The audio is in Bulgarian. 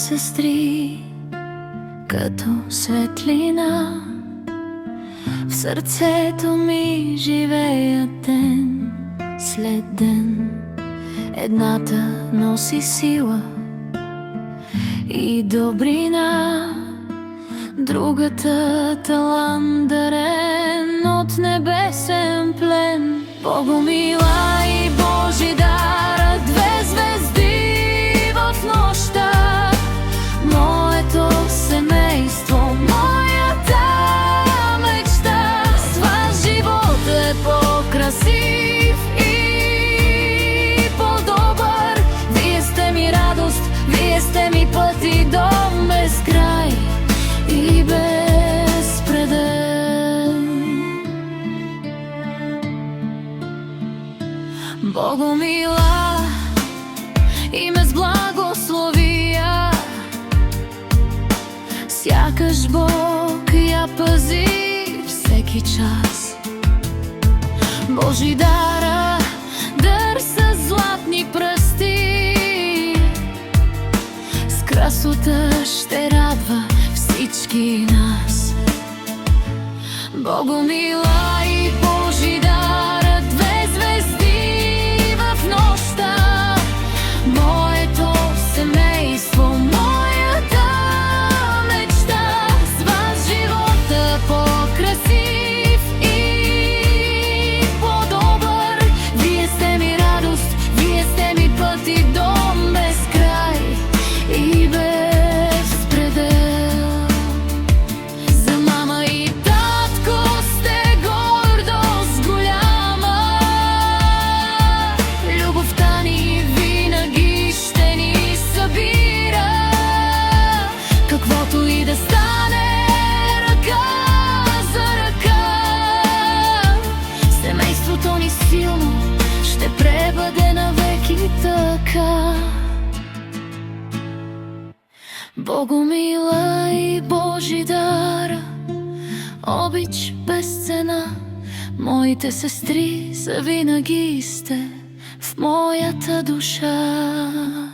сестри, като светлина в сърцето ми живеят ден след ден. Едната носи сила и добрина, другата талант дарен от небесен плен. Богомила и Божидар, две звезди в нощта, моето семейство, моята мечта. С вас живот е по-красив и по-добър. Вие сте ми радост, вие сте ми път и дом без край и без предел. Богомила и ме с благословия, сякаш Бог я пази всеки час. Божидара, дър с златни пръсти, с красота ще радва всички нас. Богомила и Божидар, две звезди в нощта, моето семейство, моята мечта. С вас живота по-красив и по-добър. Вие сте ми радост, вие сте ми път и дом без край и без предел. За мама и татко сте гордост голяма, любовта ни винаги ще ни събира. Каквото и да стане, ръка за ръка, семейството ни силно ще пребъде навеки така. Богомила и Божидар, обич без цена, моите сестри са винаги сте в моята душа.